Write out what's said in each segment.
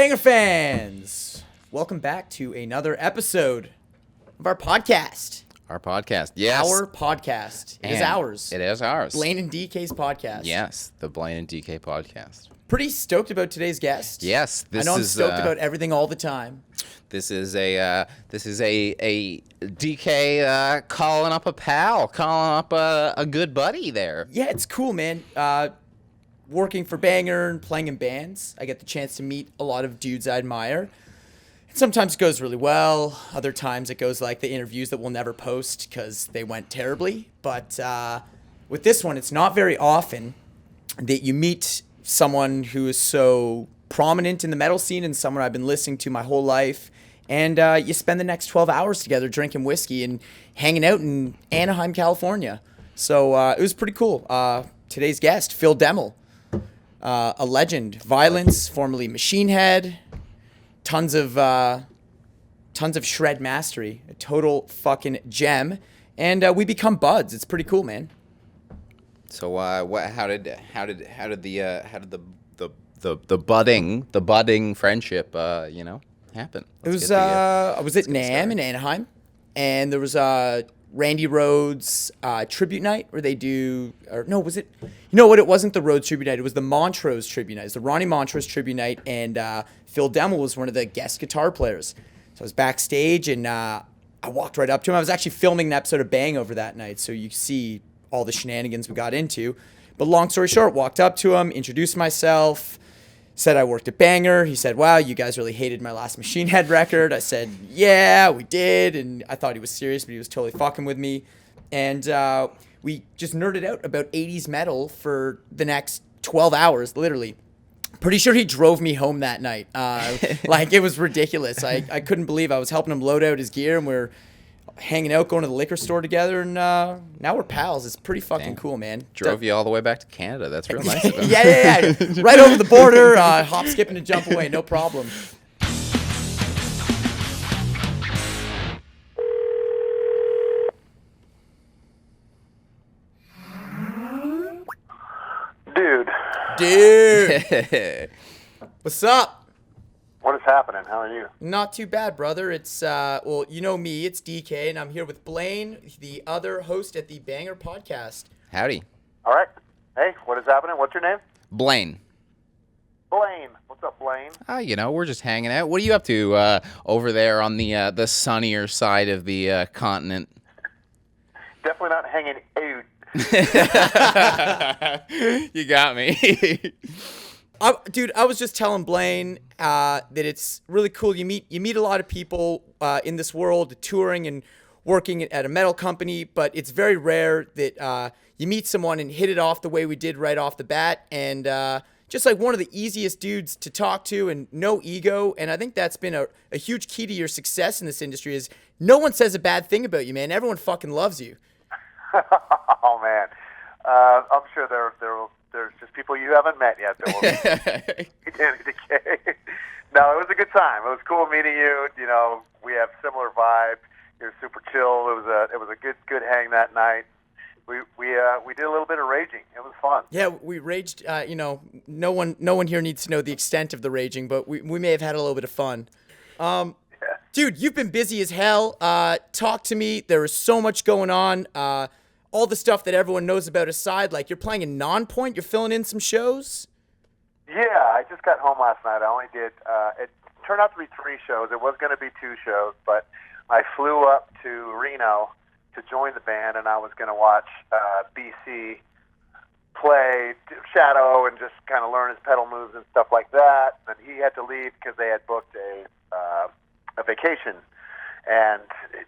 Banger fans, welcome back to another episode of our podcast. Our podcast, yes. Our podcast. It is ours. It is ours. Blaine and DK's podcast. Yes, the Blaine and DK podcast. Pretty stoked about today's guest. Yes, I know I'm stoked about everything all the time. This is a DK calling up a pal, calling up a good buddy there. Yeah, it's cool, man. Working for Banger and playing in bands, I get the chance to meet a lot of dudes I admire. And sometimes it goes really well. Other times it goes like the interviews that we'll never post because they went terribly. But with this one, it's not very often that you meet someone who is so prominent in the metal scene and someone I've been listening to my whole life. And you spend the next 12 hours together drinking whiskey and hanging out in Anaheim, California. So it was pretty cool. Today's guest, Phil Demmel. A legend, Vio-Lence, formerly Machine Head, tons of shred mastery, a total fucking gem, and we become buds. It's pretty cool, man. So how did the budding friendship happen? It was I was at NAMM in Anaheim, and there was Randy Rhoads tribute night where they do, or no, was it? You know what? It wasn't the Rhoads tribute night. It was the Montrose tribute night. It was the Ronnie Montrose tribute night, and Phil Demmel was one of the guest guitar players. So I was backstage, and I walked right up to him. I was actually filming an episode of Bang over that night, so you see all the shenanigans we got into. But long story short, walked up to him, introduced myself, said I worked at Banger. He said, wow, you guys really hated my last Machine Head record. I said, yeah, we did. And I thought he was serious, but he was totally fucking with me. And we just nerded out about 80s metal for the next 12 hours, literally. Pretty sure he drove me home that night. Like, it was ridiculous. I couldn't believe I was helping him load out his gear, and we're hanging out, going to the liquor store together, and now we're pals. It's pretty fucking cool, man. Drove you all the way back to Canada. That's real nice of him. Yeah. Right over the border, hop, skip, and a jump away. No problem. Dude. What's up? What is happening? How are you? Not too bad, brother. It's, well, you know me. It's DK, and I'm here with Blaine, the other host at the Banger podcast. Howdy. All right. Hey, what is happening? What's your name? Blaine. Blaine. What's up, Blaine? We're just hanging out. What are you up to over there on the sunnier side of the continent? Definitely not hanging out. You got me. Dude, I was just telling Blaine that it's really cool. You meet a lot of people in this world, touring and working at a metal company, but it's very rare that you meet someone and hit it off the way we did right off the bat. And just like one of the easiest dudes to talk to, and no ego. And I think that's been a huge key to your success in this industry is no one says a bad thing about you, man. Everyone fucking loves you. Oh, man. I'm sure there's just people you haven't met yet that will No, it was a good time. It was cool meeting you. You know, we have similar vibes. You're super chill. It was a good hang that night. We did a little bit of raging. It was fun. Yeah, we raged. No one here needs to know the extent of the raging, but we may have had a little bit of fun. Dude, you've been busy as hell. Talk to me. There is so much going on. All the stuff that everyone knows about aside, like you're playing in Non-Point, you're filling in some shows? Yeah, I just got home last night. I only did, it turned out to be 3 shows. It was going to be 2 shows, but I flew up to Reno to join the band, and I was going to watch BC play Shadow and just kind of learn his pedal moves and stuff like that. And he had to leave because they had booked a vacation. And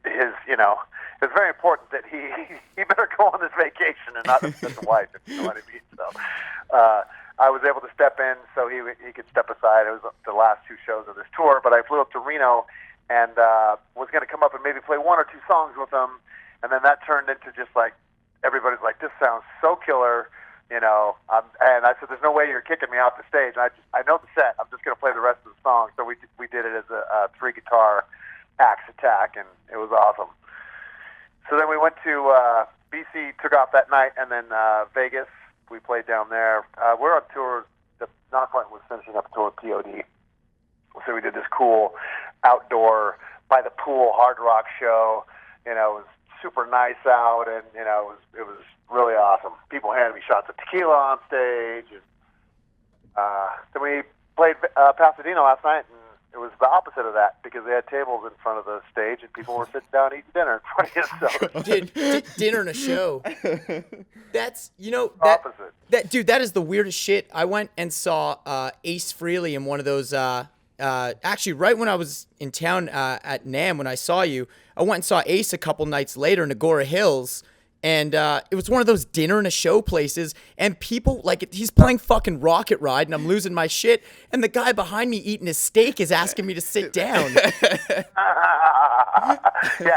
it's very important that he better go on this vacation and not his wife, if you know what I mean. So I was able to step in so he could step aside. It was the last 2 shows of this tour, but I flew up to Reno and was going to come up and maybe play 1 or 2 songs with him, and then that turned into just like everybody's like, this sounds so killer, and I said, there's no way you're kicking me off the stage. I know the set. I'm just going to play the rest of the song. So we did it as a 3-guitar axe attack, and it was awesome. So then we went to BC, took off that night, and then Vegas. We played down there. We're on tour. The Non-Point was finishing up a tour with POD, so we did this cool outdoor by the pool hard rock show. You know, it was super nice out, and you know, it was really awesome. People handed me shots of tequila on stage, and then we played Pasadena last night, and it was the opposite of that because they had tables in front of the stage, and people were sitting down eating dinner in front of you. So Dinner and a show. That's, you know, opposite. That is the weirdest shit. I went and saw Ace Frehley in one of those. Actually, right when I was in town at NAMM, when I saw you, I went and saw Ace a couple nights later in Agora Hills. And it was one of those dinner and a show places, and people, like, he's playing fucking Rocket Ride, and I'm losing my shit, and the guy behind me eating his steak is asking me to sit down. Yeah,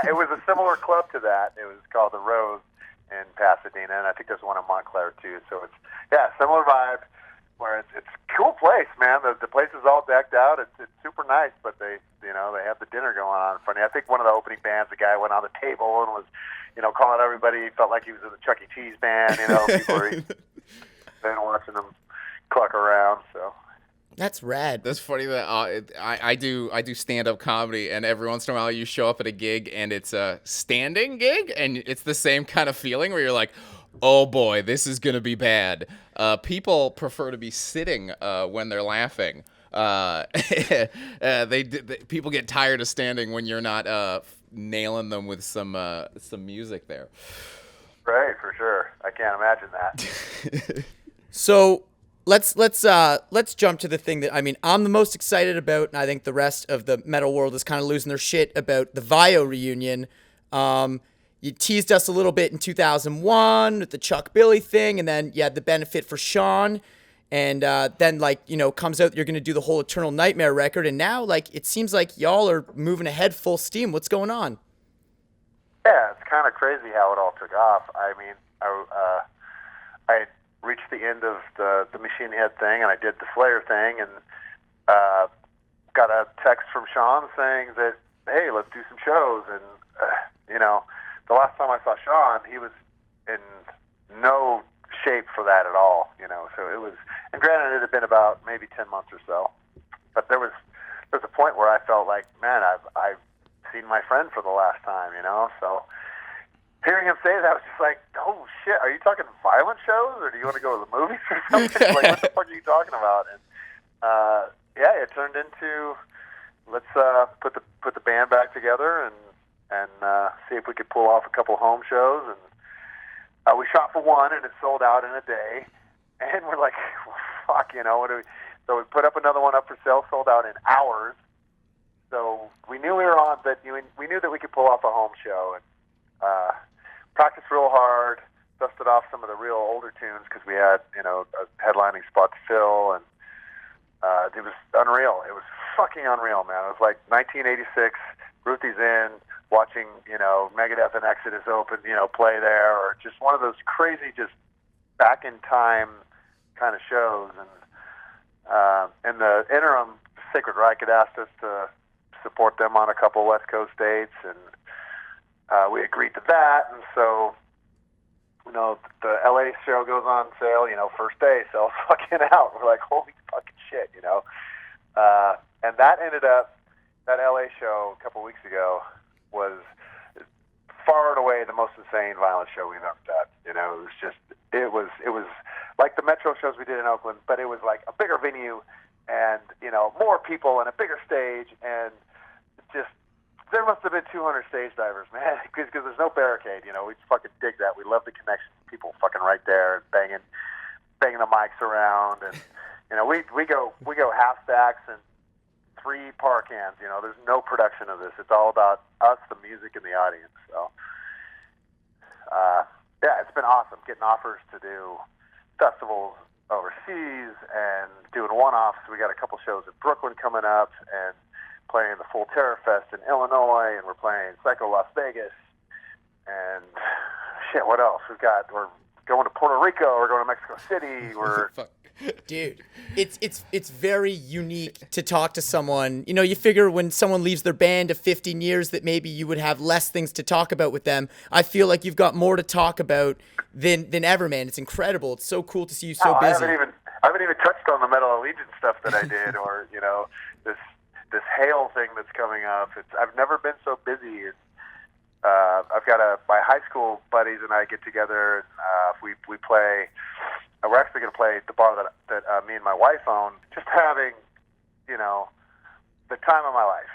it was a similar club to that. It was called The Rose in Pasadena, and I think there's one in Montclair, too. So it's, similar vibe, where it's a cool place, man. The place is all decked out. It's super nice, but they have the dinner going on in front of you. I think one of the opening bands, the guy went on the table and was, calling everybody. He felt like he was in the Chuck E. Cheese band. People were then watching them cluck around. So that's rad. That's funny that I do stand-up comedy, and every once in a while you show up at a gig and it's a standing gig, and it's the same kind of feeling where you're like, oh boy, this is gonna be bad. People prefer to be sitting when they're laughing. People get tired of standing when you're not nailing them with some music there. Right, for sure. I can't imagine that. So let's jump to the thing that I'm the most excited about, and I think the rest of the metal world is kind of losing their shit about the VAIO reunion. You teased us a little bit in 2001 with the Chuck Billy thing, and then you had the benefit for Sean, and then comes out you're going to do the whole Eternal Nightmare record, and now it seems like y'all are moving ahead full steam. What's going on? Yeah, it's kind of crazy how it all took off. I mean, I had reached the end of the Machine Head thing, and I did the Slayer thing, and got a text from Sean saying that, hey, let's do some shows, and the last time I saw Sean, he was in no shape for that at all, so it was, and granted it had been about maybe 10 months or so, but there was a point where I felt like, man, I've seen my friend for the last time, so hearing him say that, I was just like, oh shit, are you talking violent shows, or do you want to go to the movies or something? Like, what the fuck are you talking about? And it turned into, let's put the band back together and see if we could pull off a couple home shows. And we shot for one, and it sold out in a day. And we're like, well, fuck, what do we? So we put up another one up for sale, sold out in hours. So we knew we were on, but we knew that we could pull off a home show. And practiced real hard, dusted off some of the real older tunes because we had, a headlining spot to fill, and it was unreal. It was fucking unreal, man. It was like 1986. Ruthie's in, watching, Megadeth and Exodus open, play there, or just one of those crazy, just back in time kind of shows. And in the interim, Sacred Reich had asked us to support them on a couple West Coast dates, and we agreed to that. And so, the LA show goes on sale, first day, sells fucking out. We're like, holy fucking shit, and that ended up, that LA show a couple weeks ago was far and away the most insane violent show we've ever done. It was like the Metro shows we did in Oakland, but it was like a bigger venue and, more people and a bigger stage, and just, there must have been 200 stage divers, man, because there's no barricade, we fucking dig that. We love the connection, people fucking right there and banging the mics around, and, we go half stacks and 3 par cans, there's no production of this. It's all about us, the music, and the audience. So, it's been awesome getting offers to do festivals overseas and doing one-offs. We got a couple shows in Brooklyn coming up and playing the Full Terror Fest in Illinois, and we're playing Psycho Las Vegas. And shit, what else? We're going to Puerto Rico. We're going to Mexico City. We're Dude, it's very unique to talk to someone. You figure when someone leaves their band of 15 years that maybe you would have less things to talk about with them. I feel like you've got more to talk about than ever, man. It's incredible. It's so cool to see you so busy. I haven't even touched on the Metal Allegiance stuff that I did, or this this hail thing that's coming up. I've never been so busy. I've got my high school buddies and I get together. And, we play. We're actually going to play at the bar that me and my wife own. Just having, the time of my life.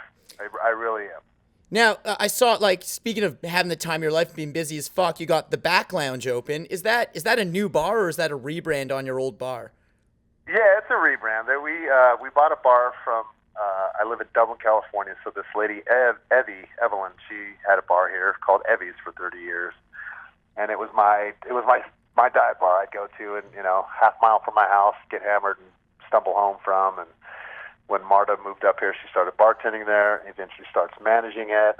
I really am. Now, I saw, like, speaking of having the time of your life, being busy as fuck, you got the Back Lounge open. Is that a new bar, or is that a rebrand on your old bar? Yeah, it's a rebrand. We bought a bar from. I live in Dublin, California. So this lady, Evelyn, she had a bar here called Evie's for 30 years, and it was my dive bar I'd go to, and half mile from my house, get hammered and stumble home from. And when Marta moved up here, she started bartending there. Eventually, starts managing it.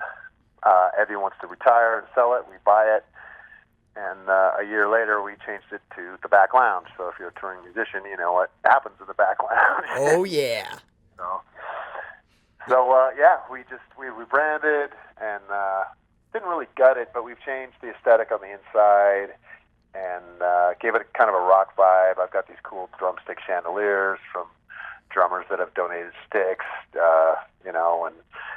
Evie wants to retire and sell it. We buy it. And a year later, we changed it to the Back Lounge. So if you're a touring musician, you know what happens in the Back Lounge. Oh, yeah. So yeah, we rebranded and didn't really gut it, but we've changed the aesthetic on the inside and gave it kind of a rock vibe. I've got these cool drumstick chandeliers from drummers that have donated sticks, and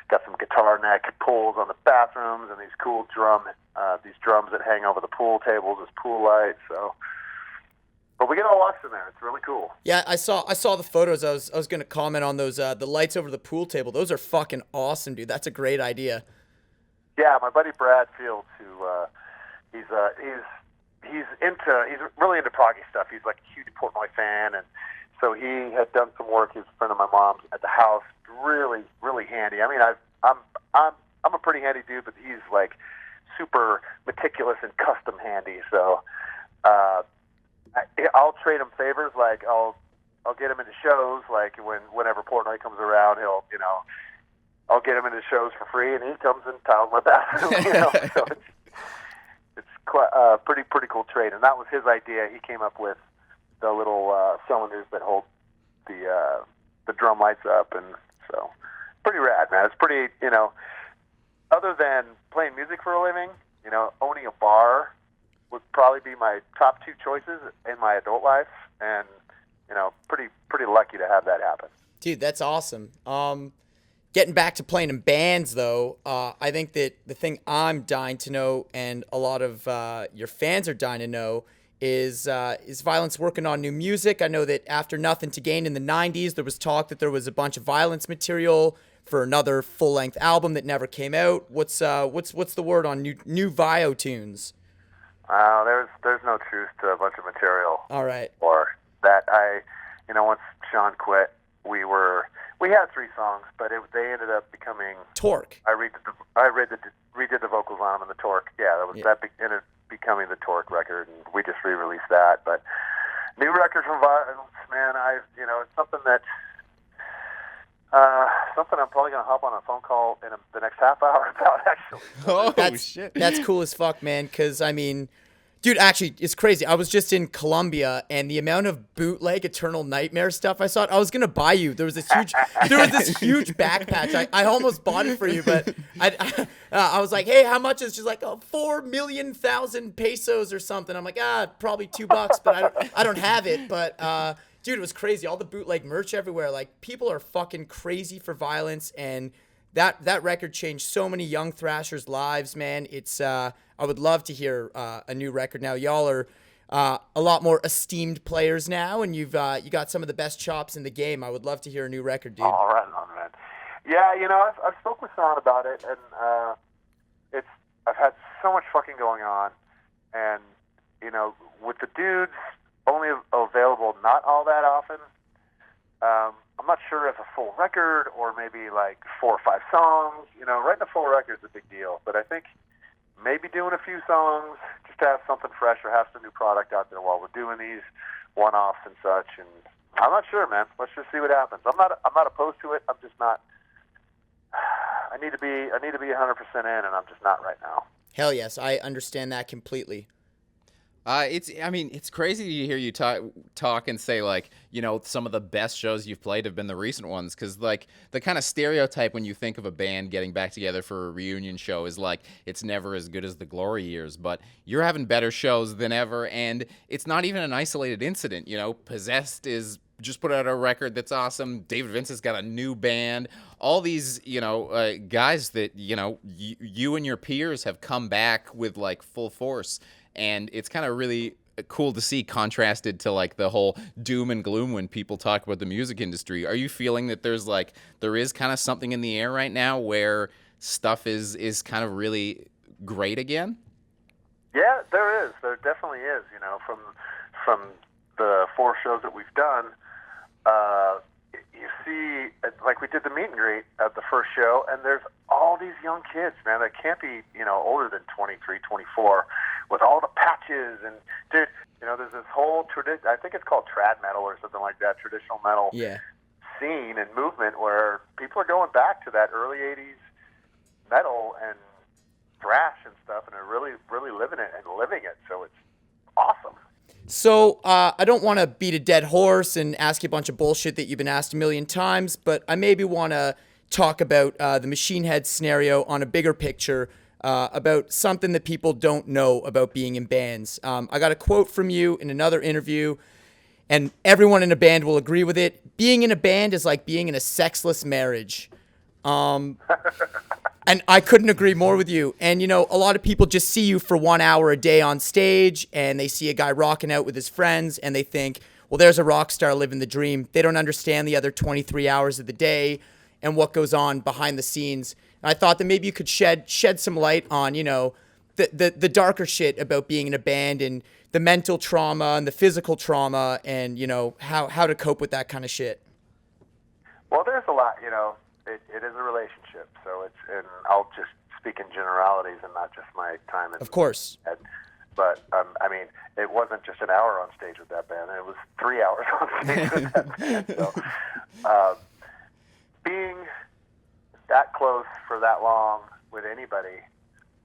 got some guitar neck pulls on the bathrooms and these cool drums that hang over the pool tables as pool lights. So, but we get all lux in there. It's really cool. Yeah, I saw the photos. I was gonna comment on those the lights over the pool table. Those are fucking awesome, dude. That's a great idea. Yeah, my buddy Brad Fields, who he's really into proggy stuff. He's like a huge Portnoy fan, and so he had done some work. He's a friend of my mom's at the house. Really, really handy. I mean, I'm a pretty handy dude, but he's like super meticulous and custom handy. So I'll trade him favors. Like I'll get him into shows. Like whenever Portnoy comes around, I'll get him into shows for free, and he comes and tiles my bathroom. So it's quite, pretty cool trade. And that was his idea. He came up with the little cylinders that hold the drum lights up, and so pretty rad, man. It's pretty, other than playing music for a living, owning a bar would probably be my top two choices in my adult life, and pretty lucky to have that happen. Dude, that's awesome. Getting back to playing in bands, though, I think that the thing I'm dying to know, and a lot of your fans are dying to know, is Vio-Lence working on new music? I know that after Nothing to Gain in the 90s, there was talk that there was a bunch of Vio-Lence material for another full-length album that never came out. What's the word on new Vio tunes? There's no truth to a bunch of material. All right. Or that once Sean quit, we had 3 songs, but they ended up becoming Torque. I redid the vocals on them in the Torque. Yeah, that ended up becoming the Torque record, and we just re-released that. But new record from Vio-Lence, man, it's something that something I'm probably gonna hop on a phone call in the next half hour about. Actually, shit, that's cool as fuck, man. Because I mean, dude, actually, it's crazy. I was just in Colombia, and the amount of bootleg Eternal Nightmare stuff I saw, I was gonna buy you. There was this huge back patch. I almost bought it for you, but I was like, hey, how much is? She's like, 4,000,000 pesos or something. I'm like, probably $2, but I don't have it. But dude, it was crazy. All the bootleg merch everywhere. Like, people are fucking crazy for Vio-Lence, and that record changed so many young thrashers' lives, man. It's I would love to hear a new record now. Y'all are a lot more esteemed players now, and you got some of the best chops in the game. I would love to hear a new record, dude. All right, man. Yeah, I've spoke with Sean about it, and I've had so much fucking going on, and with the dudes only available not all that often. I'm not sure if a full record or maybe like 4 or 5 songs. Writing a full record is a big deal, but I think maybe doing a few songs just to have something fresh or have some new product out there while we're doing these one-offs and such. And I'm not sure, man. Let's just see what happens. I'm not opposed to it. I'm just not. I need to be 100% in, and I'm just not right now. Hell yes, I understand that completely. It's crazy to hear you talk and say, like, some of the best shows you've played have been the recent ones, because, like, the kind of stereotype when you think of a band getting back together for a reunion show is, like, it's never as good as the glory years, but you're having better shows than ever, and it's not even an isolated incident. Possessed is just put out a record that's awesome. David Vincent's got a new band. All these, guys that, you and your peers have come back with like full force. And it's kind of really cool to see contrasted to like the whole doom and gloom when people talk about the music industry. Are you feeling that there is kind of something in the air right now where stuff is kind of really great again? Yeah, there is. There definitely is. From the 4 shows that we've done, you see, like we did the meet and greet at the first show, and there's all these young kids, man, that can't be, older than 23, 24, with all the patches. And, dude, there's this whole tradition, I think it's called trad metal or something like that, traditional metal scene and movement where people are going back to that early 80s metal and thrash and stuff, and are really, really living it and living it. So it's awesome. So I don't want to beat a dead horse and ask you a bunch of bullshit that you've been asked a million times, but I maybe want to talk about the Machine Head scenario on a bigger picture, about something that people don't know about being in bands. I got a quote from you in another interview, and everyone in a band will agree with it. Being in a band is like being in a sexless marriage. And I couldn't agree more with you. And, a lot of people just see you for 1 hour a day on stage, and they see a guy rocking out with his friends, and they think, well, there's a rock star living the dream. They don't understand the other 23 hours of the day and what goes on behind the scenes. And I thought that maybe you could shed some light on, the darker shit about being in a band and the mental trauma and the physical trauma and, how to cope with that kind of shit. Well, there's a lot, it is a relationship, so and I'll just speak in generalities and not just my time in. Of course. But, it wasn't just an hour on stage with that band, it was 3 hours on stage with that band. So, being that close for that long with anybody,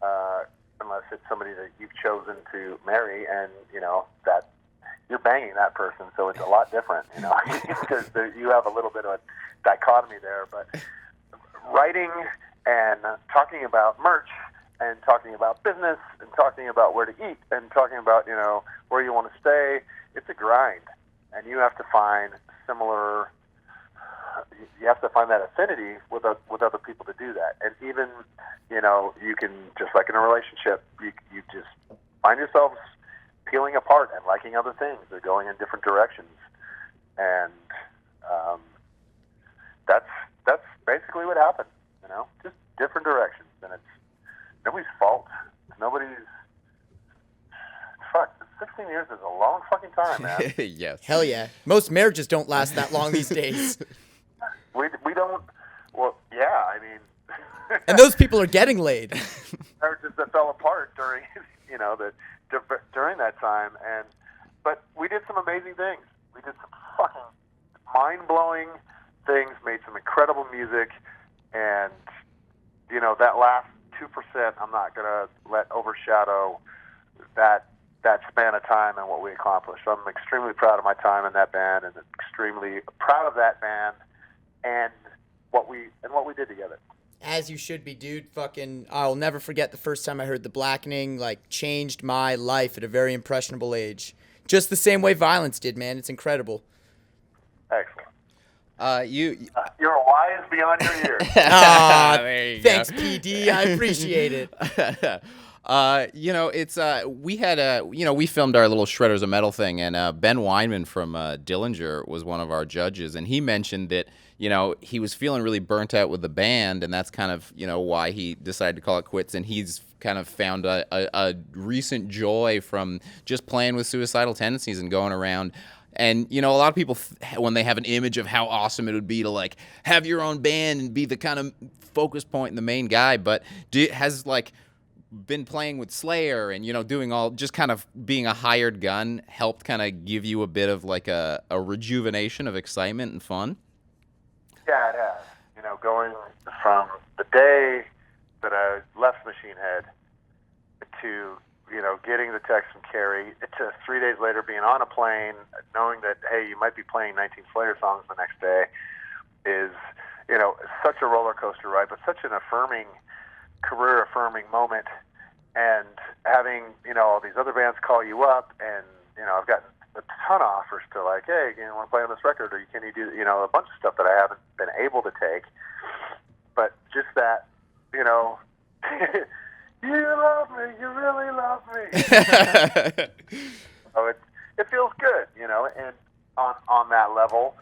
unless it's somebody that you've chosen to marry and, that you're banging that person, so it's a lot different, because you have a little bit of a dichotomy there. But writing and talking about merch and talking about business and talking about where to eat and talking about, where you want to stay, it's a grind. And you have to find that affinity with other people to do that. And even, you can, just like in a relationship, you just find yourselves peeling apart and liking other things. They're going in different directions. And that's basically what happened, just different directions. And it's nobody's fault. Fuck, 16 years is a long fucking time, man. Yes. Hell yeah. Most marriages don't last that long these days. We don't, well, yeah, And those people are getting laid. marriages that fell apart during, during that time. But we did some amazing things. We did some fucking mind-blowing things, made some incredible music, and, that last 2%, I'm not going to let overshadow that span of time and what we accomplished. So I'm extremely proud of my time in that band, and extremely proud of that band and what we did together. As you should be, dude. Fucking, I'll never forget the first time I heard The Blackening, changed my life at a very impressionable age. Just the same way Vio-Lence did, man. It's incredible. Excellent. You're wise beyond your years. There you Thanks, go. PD. I appreciate it. We filmed our little Shredders of Metal thing, and Ben Weinman from Dillinger was one of our judges, and he mentioned that, he was feeling really burnt out with the band, and that's kind of, why he decided to call it quits, and he's kind of found a recent joy from just playing with suicidal tendencies and going around. And, a lot of people, when they have an image of how awesome it would be to, have your own band and be the kind of focus point and the main guy, but has, been playing with Slayer and, doing all, just kind of being a hired gun helped kind of give you a bit of, a rejuvenation of excitement and fun? Yeah, it has. Going from the day that I left Machine Head to, getting the text from Carrie, to 3 days later being on a plane, knowing that, hey, you might be playing 19 Slayer songs the next day is, such a roller coaster ride, but such an career-affirming moment. And having, all these other bands call you up, and, I've gotten a ton of offers to like, hey, you want to play on this record, or can you do, a bunch of stuff that I haven't been able to take. But just that, you love me, you really love me. So it feels good, and on that level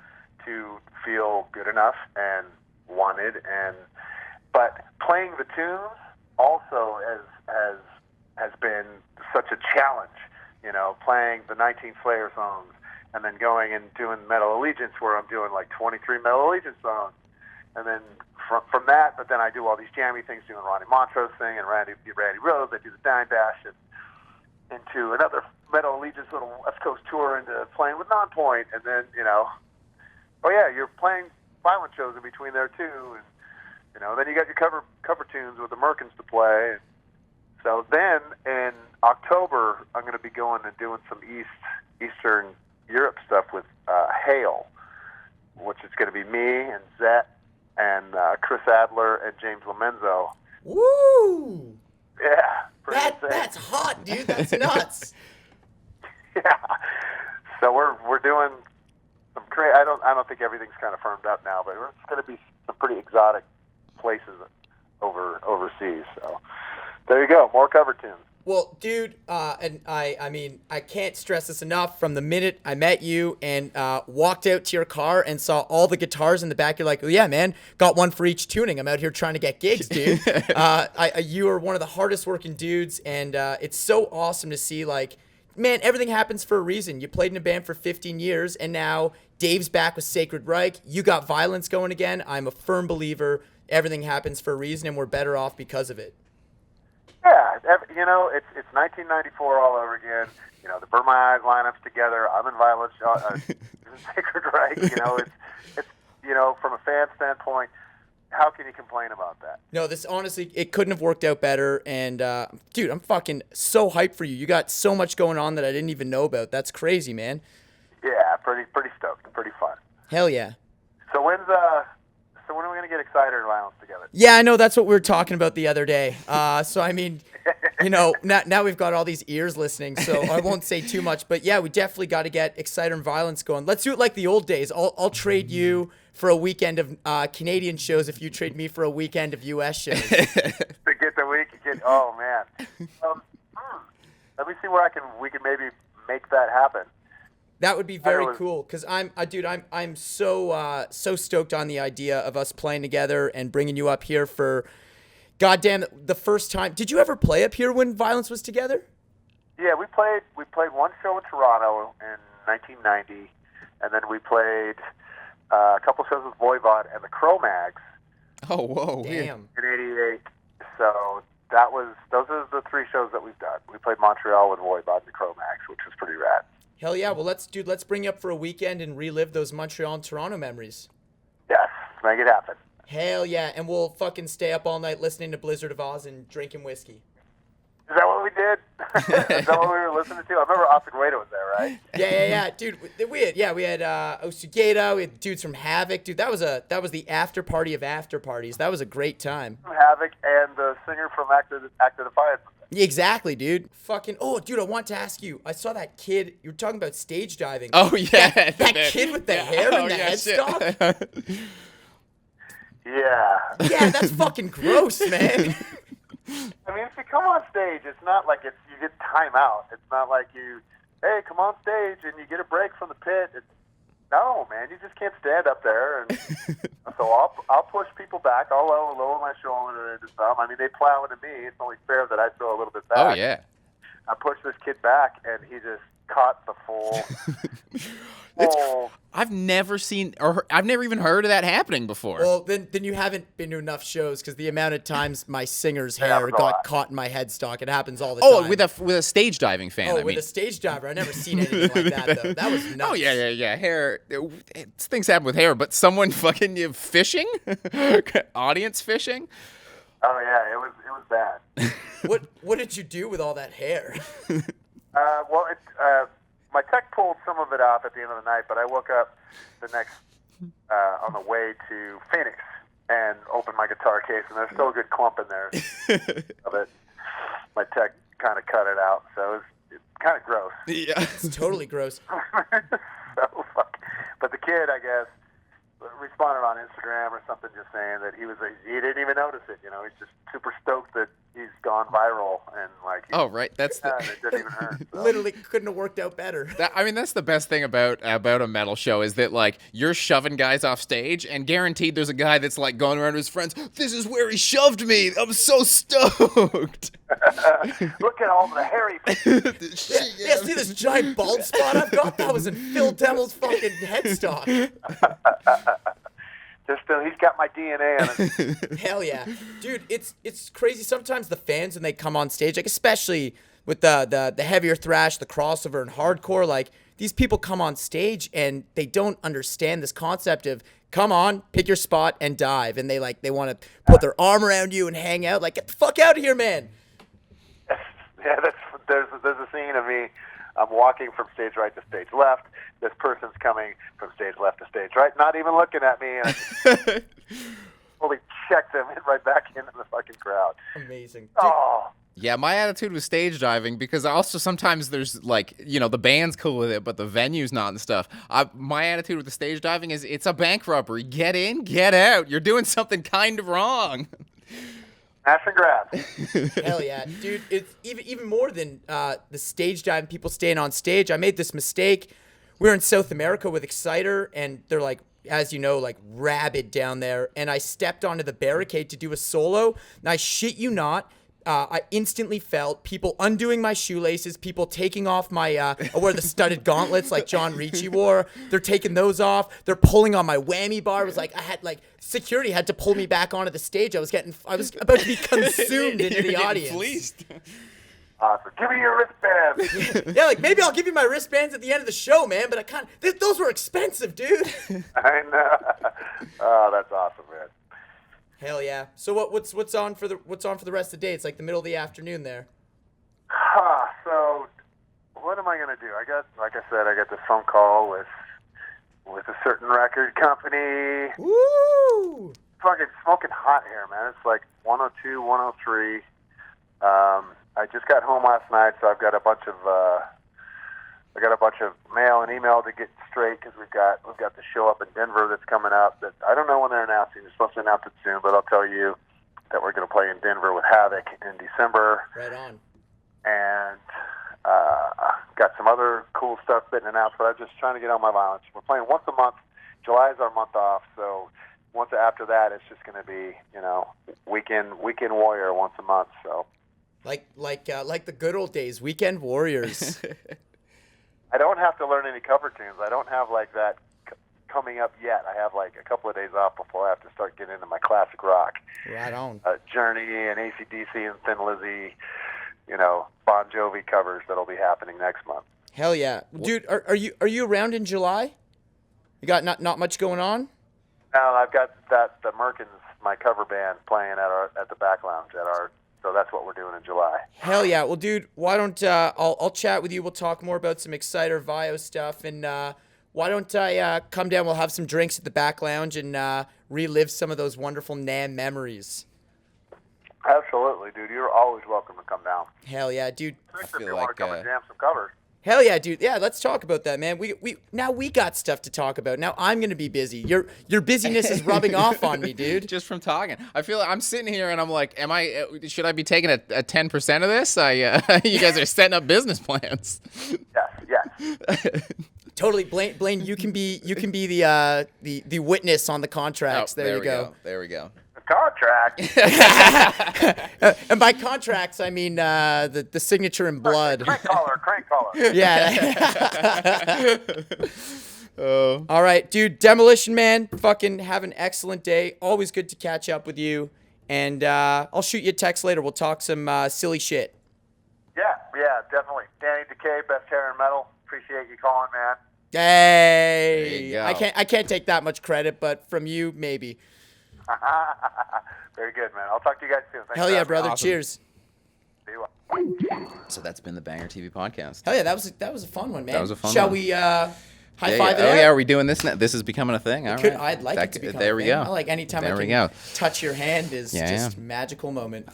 to feel good enough and wanted, but playing the tunes also has been such a challenge, playing the 19 Slayer songs and then going and doing Metal Allegiance where I'm doing like 23 Metal Allegiance songs. And then from that, but then I do all these jammy things, doing Ronnie Montrose thing and Randy Rhoads. I do the Dime Dash and into another Metal Allegiance little West Coast tour into playing with Nonpoint. And then, you're playing violent shows in between there too. And, then you got your cover tunes with the Merkins to play. And so then in October, I'm going to be going and doing some Eastern Europe stuff with Hail, which is going to be me and Zet and Chris Adler and James Lomenzo. Woo! Yeah, that's hot, dude. That's nuts. Yeah. So we're doing some I don't think everything's kind of firmed up now, but it's going to be some pretty exotic places overseas. So there you go, more cover tunes. Well, dude, and I mean, I can't stress this enough. From the minute I met you and walked out to your car and saw all the guitars in the back, you're like, oh, yeah, man, got one for each tuning. I'm out here trying to get gigs, dude. You are one of the hardest working dudes, and it's so awesome to see, like, man, everything happens for a reason. You played in a band for 15 years, and now Dave's back with Sacred Reich. You got Vio-Lence going again. I'm a firm believer everything happens for a reason, and we're better off because of it. Yeah, it's 1994 all over again. The Burn My Eyes lineups together. I'm in Vio-Lence, Sacred Reich. It's from a fan standpoint, how can you complain about that? No, this honestly, it couldn't have worked out better. And dude, I'm fucking so hyped for you. You got so much going on that I didn't even know about. That's crazy, man. Yeah, pretty stoked and pretty fun. Hell yeah. So when are we gonna get Excited and Vio-Lence together? Yeah, I know, that's what we were talking about the other day. So I mean, now we've got all these ears listening, so I won't say too much. But yeah, we definitely got to get Excited and Vio-Lence going. Let's do it like the old days. I'll trade you for a weekend of Canadian shows if you trade me for a weekend of U.S. shows. To get the weekend. Oh man. Let me see where we can maybe make that happen. That would be very cool, because I'm so stoked on the idea of us playing together and bringing you up here for, goddamn, the first time. Did you ever play up here when Vio-Lence was together? Yeah, we played one show in Toronto in 1990, and then we played a couple shows with Voivod and the Cro-Mags. Oh, whoa. Damn. In '88. So those are the three shows that we've done. We played Montreal with Voivod and the Cro-Mags, which was pretty rad. Hell yeah. Well, let's bring you up for a weekend and relive those Montreal and Toronto memories. Yes, make it happen. Hell yeah. And we'll fucking stay up all night listening to Blizzard of Oz and drinking whiskey. Is that what we did? Is that what we were listening to? I remember Osigueta was there, right? Yeah. Dude, we had Osugeta, we had dudes from Havoc. Dude, that was the after party of after parties. That was a great time. Havoc and the singer from Act of Defiance. Exactly, dude. Fucking, oh, dude, I want to ask you. I saw that kid. You were talking about stage diving. Oh, yeah. That kid with the hair and the headstock. Yeah. Yeah, that's fucking gross, man. I mean, if you come on stage, it's not like you get time out. It's not like hey, come on stage and you get a break from the pit. No, man, you just can't stand up there. And so I'll push people back. I'll lower my shoulder into some. I mean, they plow into me. It's only fair that I throw a little bit back. Oh, yeah. I pushed this kid back, and he just caught the full. I've never even heard of that happening before. Well, then you haven't been to enough shows, because the amount of times my singer's hair got caught in my headstock, it happens all the time. Oh, with a stage diving fan. Oh, with a stage diver. I've never seen anything like that, though. That was nuts. Oh, yeah. Hair. Things happen with hair, but someone fucking fishing? Audience fishing? Oh, yeah, it was bad. What did you do with all that hair? My tech pulled some of it off at the end of the night, but I woke up the next on the way to Phoenix and opened my guitar case, and there's still a good clump in there of it. My tech kind of cut it out, so kind of gross. Yeah. It's totally gross. So fuck. But the kid, I guess, responded on Instagram or something, just saying that he didn't even notice it. You know, he's just super stoked that he's gone viral and like. Oh, right. That's the. It didn't even hurt. So. Literally couldn't have worked out better. I mean, that's the best thing about a metal show is that, like, you're shoving guys off stage, and guaranteed there's a guy that's, like, going around to his friends, this is where he shoved me. I'm so stoked. Look at all the hairy. Yeah, see this giant bald spot I've got? That was in Phil Demmel's fucking headstock. He's got my DNA on it. Hell yeah. Dude, it's crazy. Sometimes the fans, when they come on stage, like especially with the heavier thrash, the crossover and hardcore, like these people come on stage and they don't understand this concept of come on, pick your spot and dive. And they want to put their arm around you and hang out. Like, get the fuck out of here, man. Yeah, there's a scene of me. I'm walking from stage right to stage left. This person's coming from stage left to stage right, not even looking at me. And I fully checked them and right back into the fucking crowd. Amazing. Oh. Yeah, my attitude with stage diving, because also sometimes there's, like, you know, the band's cool with it, but the venue's not and stuff. My attitude with the stage diving is it's a bank robbery. Get in, get out. You're doing something kind of wrong. Smash and grab. Hell yeah, dude! It's even more than the stage diving. People staying on stage. I made this mistake. We were in South America with Exciter, and they're like, as you know, like rabid down there. And I stepped onto the barricade to do a solo. And I shit you not, I instantly felt people undoing my shoelaces, people taking off my, I wear the studded gauntlets like John Ricci wore. They're taking those off. They're pulling on my whammy bar. It was like, security had to pull me back onto the stage. I was about to be consumed into the audience. Fleeced. Awesome. Give me your wristbands. Yeah, like maybe I'll give you my wristbands at the end of the show, man, but I can't, those were expensive, dude. I know. Oh, that's awesome, man. Hell yeah. So what's on for the rest of the day? It's like the middle of the afternoon there. So what am I gonna do? I got this phone call with a certain record company. Woo! Fucking smoking hot here, man. It's like 102, 103. I just got home last night, so I've got a bunch of mail and email to get straight because we've got the show up in Denver that's coming up. That I don't know when they're announcing. They're supposed to announce it soon, but I'll tell you that we're going to play in Denver with Havoc in December. Right on. And got some other cool stuff getting announced, but I'm just trying to get on my violence. We're playing once a month. July is our month off, so once after that, it's just going to be, you know, weekend warrior once a month. So like the good old days, weekend warriors. I don't have to learn any cover tunes. I don't have like that coming up yet. I have like a couple of days off before I have to start getting into my classic rock. Right on. Journey and AC/DC and Thin Lizzy, you know, Bon Jovi covers that'll be happening next month. Hell yeah, dude! Are you around in July? You got not much going on? No, I've got the Merkins, my cover band, playing at the back lounge so that's what we're doing in July. Hell yeah! Well, dude, why don't I'll chat with you. We'll talk more about some Exciter VAIO stuff, and why don't I come down? We'll have some drinks at the back lounge and relive some of those wonderful NAMM memories. Absolutely, dude. You're always welcome to come down. Hell yeah, dude. Especially if you want to come and jam some covers. Hell yeah, dude. Yeah, let's talk about that, man. We got stuff to talk about. Now I'm gonna be busy. Your busyness is rubbing off on me, dude. Just from talking, I feel like I'm sitting here and I'm like, should I be taking a 10% of this? You guys are setting up business plans. Yes. Totally, Blaine. You can be the witness on the contracts. Oh, there you go. There we go. Contract. And by contracts, I mean the signature in blood. Crank caller. Yeah. All right, dude. Demolition Man, fucking have an excellent day. Always good to catch up with you. And I'll shoot you a text later. We'll talk some silly shit. Yeah, definitely. Danny Decay, best hair in metal. Appreciate you calling, man. Hey. There you go. I can't take that much credit, but from you, maybe. Very good, man. I'll talk to you guys soon. Thanks. Hell yeah, brother. Awesome. Cheers. See you well. So that's been the BangerTV podcast. Hell yeah, that was a fun one, man. That was a fun Shall one. we high five it Oh out? yeah, are we doing this now? This is becoming a thing. All right. I'd like it to become There a we thing. go. I like anytime There I we can go. touch your hand is Yeah, just yeah. magical moment.